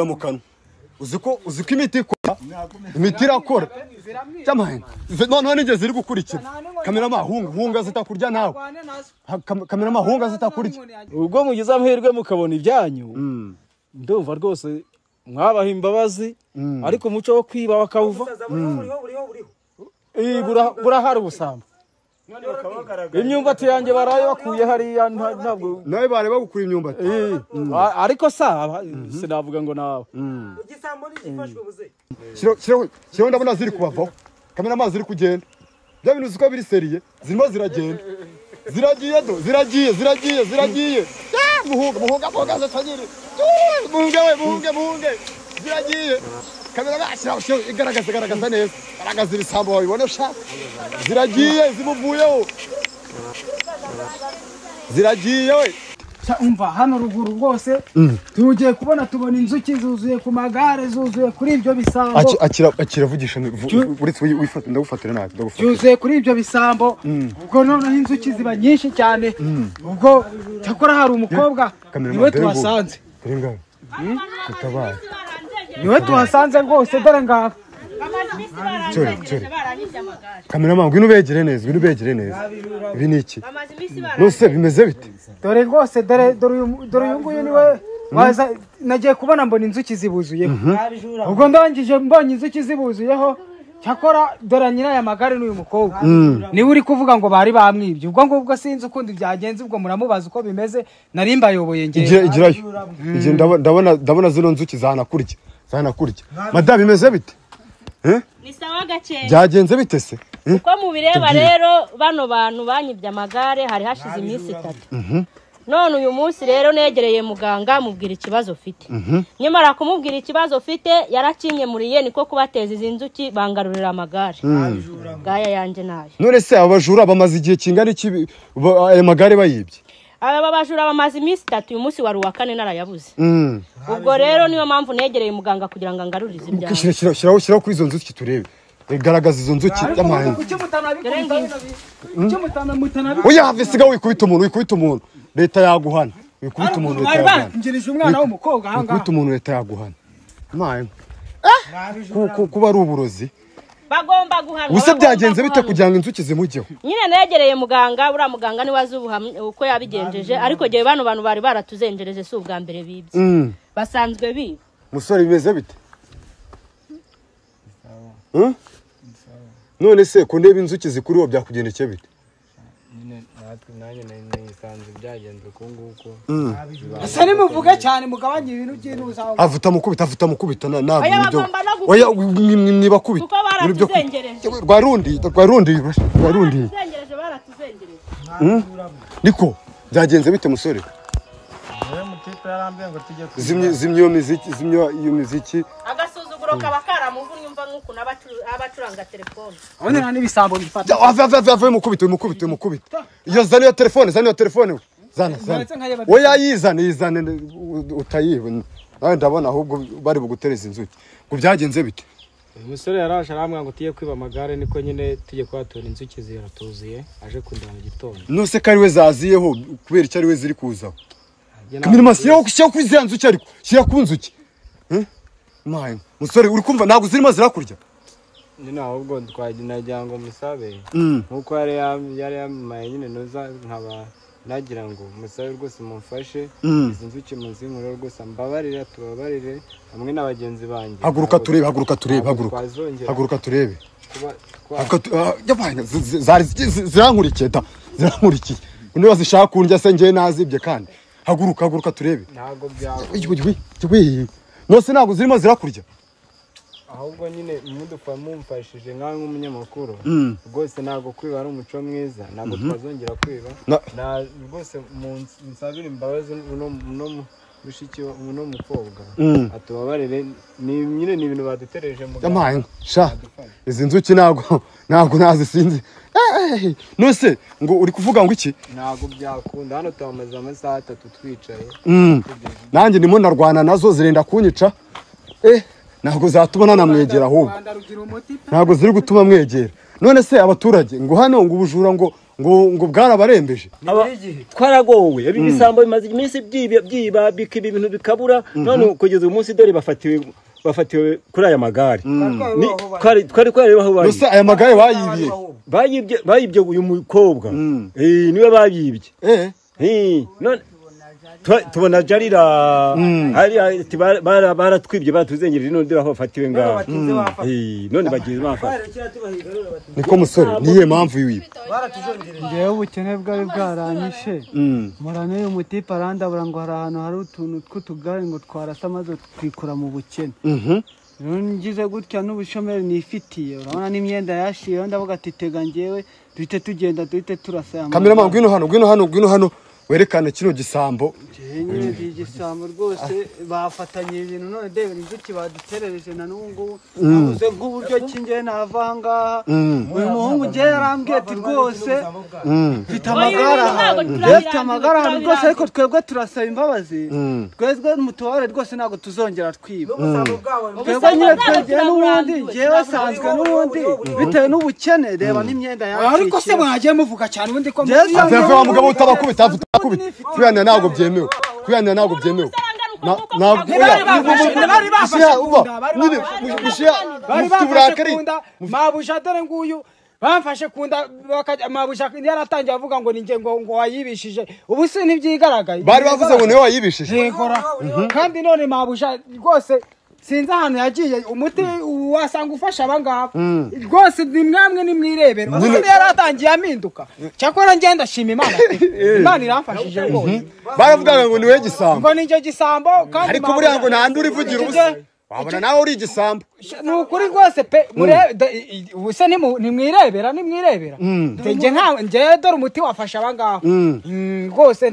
mu kanwa uziko imiti ikora imiti irakora cyamahene none nigeze iri gukurikira kamera mahunga zitakurya nawe kamera mahunga zitakurya ubwo mugize amahirwe mukabona ibyanyu ndumva rwose mwabaha imbabazi ariko umuco wo kwiba bakawuva burahari ubusamba imyumbati yanjye baraye bakuye hariya ntabwo nawe bare bagukura imyumbati ariko saba sinavuga ngo nawe igisambo n'igifashwe buze shiro ndabona ziri kubavaho kamera amazi iri kugenda bya bintu ziko biri seriye zirimo ziragenda ziragiye muhunga zatanyire muhunge ziragiye kamera bashyiraho igaragaza neza garagaza ibisambo babibonesha ziragiye zimuvuyeho ziragiye we umva hano ruguru rwose tugiye tubona inzuki zuzuye ku magare zuzuye kuri ibyo bisambo akiravugisha uretse wifata ndagufatira nabi zuzuye kuri ibyo bisambo ubwo noneho inzuki ziba nyinshi cyane ubwo cyakora hari umukobwa niwe tuhasanze niwe tuhasanze rwose dore ngaho kamera ngwino ubegere neza ibi ni iki nose bimeze bite dore rwose dore uyu nguyu niwe waza nagiye kubona mbona inzuki zibuzuyeho ubwo ndangije mbonye inzuki zibuzuyeho cyakora dore nyina ya magare n'uyu mukobwa niwe uri kuvuga ngo bari bamwibye ubwo ngubwo sinzi ukundi byagenze ubwo muramubaza uko bimeze nari mbayoboye ngeye igirayo ndabona zino nzuki zanakurya madame bimeze bite ni sawa gake byagenze bite se uko mubireba rero bano bantu banyibye amagare hari hashize iminsi 3 none uyu munsi rero negereye muganga mubwira ikibazo ufite nyamara kumubwira ikibazo ufite yarakinyemuriye niko kubateza izinzuki bangarurira amagare gaya yanje nayo none se abajura bamaze igihe kingana iki aya magare bayibye aba bajura bamaze iminsi 3 uyu munsi wari uwa 4 narayabuze ubwo rero niyo mpamvu negereye muganga kugira ngo angarurize ibyaha shiraho kuri izo nzuki turebe garagaza izo nzuki y'amahane oya havisiga wikubita umuntu leta yaguhana wikubita umuntu leta yaguhana ngirije umwana w'umukobwa hanga wikubita umuntu leta yaguhana amaye kuba ari uburozi bagomba guhanwa ubuse byagenze bite kugira ngo inzuki zimujyeho nyine negereye muganga bura muganga ni wazubuha uko yabigenjeje ariko giye bano bantu bari baratuzengereje si ubwa mbere bibye basanzwe biba musore bimeze bite none se ko ndeba inzuki zikuriho byakugendekeye bite nanjye nisanze byagenze ko nguko asa nimuvuge cyane mugabanye ibintu by'intuza avuta mukubita ntabwo oya mwibakubita kuko baratuzengereje rwarundi baratuzengereje niko byagenze bite musore mutito yarambiye ngo tujye zimya iyo miziki agasuzuguro kaba karamuvunnye umva nkuko abacuranga telefone abone nani bisambo bifata ave mukubita iyo zaniyo telefone zana oya yizane utayibona nawe ndabona ahubwo bari bugutereza inzuki ngo byagenze bite umusore yarasha aramwe ngo tiye kwiba amagare niko nyine tujye kwatora inzuki ziratuziye aje kundana mu gitondo nose kari we zaziyeho kubera icyo ari we ziri kuzaho kamera shyira kuri ziriya nzuki ariko shyira ku nzuki mayi musore uri kumva ntabwo zirimo zirakurya nyine ahubwo nagira ngo musabe nkuko yari yamaye nyine noza nkaba nagira ngo musabe rwose mumfashe izi nzuki muzinkuru rwose mbabarira tubabarire hamwe n'abagenzi banjye haguruka turebe zirankurikiye niba zishaka kundya se njye nazibye kandi haguruka turebe ntago byawe nose ntabwo zirimo zirakurya ahubwo nyine umudufa mumfashije nkawe nk'umunyamakuru rwose ntabwo kwiba ari umuco mwiza ntabwo twazongera kwiba rwose nsabire imbabazi no mushiki uno mukobwa atubabarire nyine ni ibintu badutereje mu amaye sha izi nzuki ntabwo nazisinze nose ngo uri kuvuga ngo iki ntabwo byakunda hano twamaze amasaha 3 twicaye nanjye ndimo narwana nazo zirenda kunyica ntabwo zatuma namwegera ahubwo ntabwo ziri gutuma mwegera none se abaturage ngo hano ngo ubujura ngo ngo bwarabarembeje twaragowe ibi bisambo bimaze iminsi byiba bikiba ibintu bikabura none kugeza uyu munsi dore bafatiwe kuri aya magare twari aho bari gusa aya magare bayibye uyu mukobwa niwe bayibye none tubona jarira hari baratwibye baratuzengereje none dore aho bafatiwe ngaho none bagize bafata niko musore niye mpamvu yiwe ngewe ubukene bwari bwaranyishe murane umutipe arandabura ngo hari ahantu hari utuntu tw'utugare ngo twarasa maze twikura mu bukene ngize gutya n'ubushomeri nifitiye urabona n'imyenda yashiyeho ndavuga ati tega ngewe duhite tugenda duhite turasa kamera ngwino hano werekane kino gisambo nyine igisambo rwose bafatanye ibintu none debe inzuki baduterereje na n'ubu nabuze nk'uburyo kingiye nava aha ngaha uyu muhungu ngiye yarambwiye ati rwose mfite amagara ahantu rwose ariko twebwe turasaba imbabazi twebwe mutubabare rwose ntabwo tuzongera twiba twebwe nyine twegeye n'ubundi ngewe asanzwe n'ubundi bitewe n'ubukene reba n'imyenda yacu ariko se mwagiye muvuga cyane ubundi ko aveve wa mugabo utabakubita kuyana ntabwo byemewe mabuja dore nguyu bamfashe kunda mabuja yaratangiye avuga ngo ninjye ngo wayibishije ubu se ntibyigaragaye bari bavuze ngo niwe wayibishije kandi none mabuja rwose sinzi ahantu yagiye umuti wasanga ufasha abangaba rwose nimwamwe nimwirebera ubu yaratangiye aminduka cyakora ngenda shima Imana iramfashije rwose baravugaga ngo niwe gisambo ngo ninjye gisambo kandi ariko buriya ngo nta nduri ivugira ubusa wabona nawe uri igisambo ni ukuri rwose pe ubuse nimwirebera njye dore umuti wafasha abangaba rwose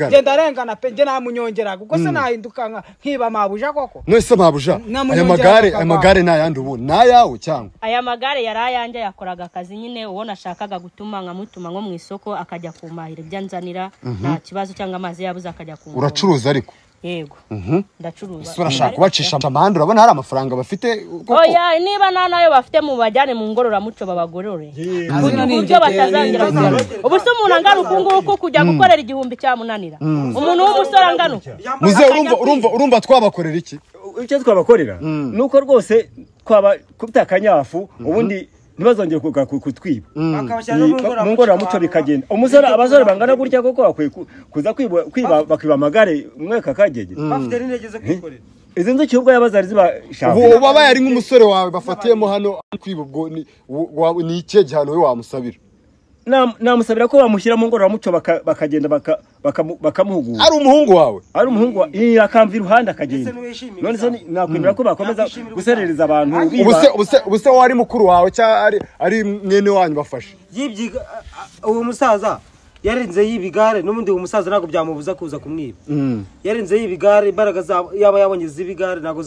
ngenda arengana pe njye namunyongeraga ubwo se nahinduka nkiba mabuja koko nese mabuja aya magare ni ayandi ubu ni ayawe cyangwa aya magare yari ayanjye yakoraga akazi nyine uwo nashakaga gutuma nkamutuma nko mu isoko akajya kumahira ibyo anzanira nta kibazo cyangwa amazi yabuze akajya kumahira uracuruza ariko yego ndacuruza urashaka kubacisha amahanda urabona hari amafaranga bafite oya niba nta nayo bafite mu bajyane mu ngororamuco babagorore uburyo batazangira ubu se umuntu angana uku nguku kujya gukorera igihumbi cyamunanira umuntu w'umusore angana uku muze urumva twabakorera iki icyo twabakorera nuko rwose kubita akanyafu ubundi ntibazongere kutwiba mu ngororamuco bikagenda abasore bangana gutya koko bakwiye kuza kwiba bakiba amagare umweka kagege bafite n'intege zo kwikorera izi nzuki ubwo yabazari zibashaka ubu baba yari nk'umusore wawe bafatiyemo hano kwiba ubwo ni ikihe gihano we wamusabira namusabira ko bamushyira mu ngororamuco bakagenda bakamuhugura ari umuhungu wawe akamva iruhande akagenda none se nakwemera ko bakomeza guserereza abantu ubuse wari mukuru wawe cyangwa ari mwene wanyu bafashe uwo musaza yarenze y'ibigare n'ubundi uwo musaza ntabwo byamubuza kuza kumwiba yarenze y'ibigare imbaraga yaba yabonye z'ibigare ntabwo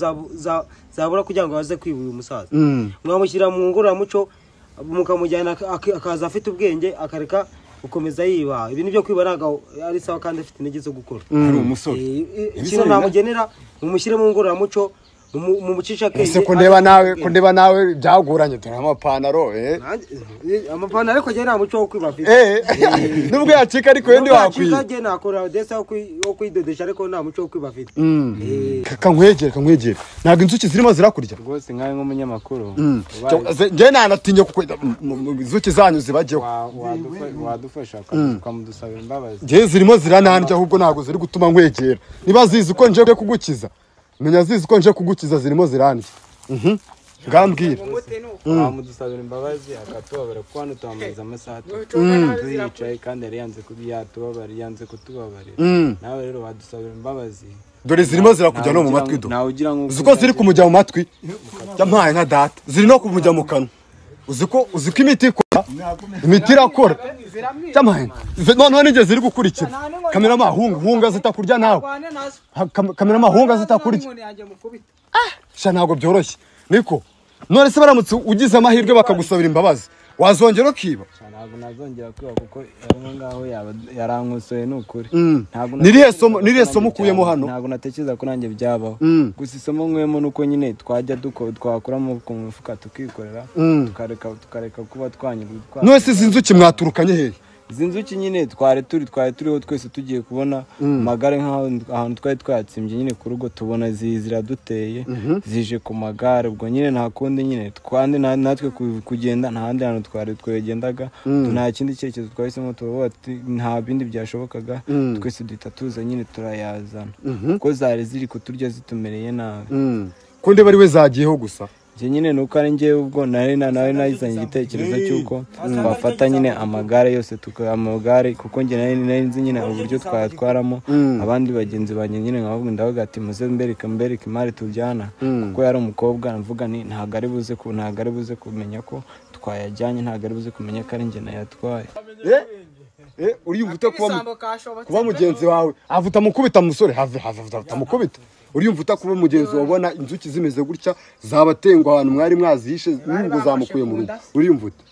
zabura kugira ngo baze kwiba uyu musaza mwamushyira mu ngororamuco mukamujyana akaza afite ubwenge akareka gukomeza yiba ibi nibyo kwiba ntabwo ari sawa kandi afite intege zo gukora ari umusore ikintu namugenera mumushyire mu ngororamuco mu mucisha kenge ese ko ndeba nawe byaguranye dore amapantaro amapantaro ariko nta muco wo kwiba afite nubwo yacika ariko yendi wakwiye yacika nakora desa wo kwidodesha ariko nta muco wo kwiba afite kankwegere ntabwo inzuki zirimo zirakurya rwose nkawe nk'umunyamakuru njye nanatinya kuko inzuki zanyu zibageho wadufasha ukamudusabira imbabazi njye zirimo ziranandya ahubwo ntabwo ziri gutuma nkwegera niba zizi ko nje kugukiza menya zizi ko nje kugukiza zirimo zirandya ngambwira wamudusabira imbabazi akatubabara kuko hano tuhamariza amasaha tuyicaye kandi yari yanze kutubabarira nawe rero wadusabira imbabazi dore zirimo zirakujya no mu matwi uzi ko ziri kumujya mu matwi yampaye nka data ziri no kumujya mu kanwa uzi ko imiti ikora imiti irakora noneho nigeze ziri gukurikira kamera amahunga zitakurya nawe kamera amahunga zitakurya sha ntabwo byoroshye niko none se baramutse ugize amahirwe bakagusabira imbabazi wazongera ukiba ntabwo nazongera kwiba kuko yari ngaho yarankosoye n'ukuri nirihe somo ukuyemo hano ntabwo natekereza ko nanjye byabaho gusa isomo nkuyemo nuko nyine twajya twakura ku mufuka tukikorera tukareka kuba twanyurwa none se izi nzuki mwaturukanye hehe izi nzuki nyine twari turiho twese tugiye kubona amagare nk'ahantu twari twayatsimbye nyine ku rugo tubona ziraduteye zije ku magare ubwo nyine nta kundi nyine natwe kugenda nta handi hantu twari twegendaga nta kindi cyerekezo twahisemo tubavuga ati nta bindi byashobokaga twese duhita tuza nyine turayazana kuko zari ziri kuturya zitumereye nabi kundi bari we zagiyeho gusa nyine nuko ari njyewe ubwo nari nazanye igitekerezo cy'uko twafata nyine amagare yose amagare kuko njye nari nzi nyine uburyo twayatwaramo abandi bagenzi banjye nyine ndavuga ati muze mbereke imari tujyana kuko yari umukobwa navuga ni ntabwo ari buze kumenya ko twayajyanye ntabwo ari buze kumenya ko ari njye nayatwaye uriyumva ute kuba mugenzi wawe avuta mukubita musore havuta mukubita uriyumva uta kuba mugenzi wabona inzuki zimeze gutya zabatengwa ahantu mwari mwazihishe n'ubwo zamukuye mu rugo uriyumva ute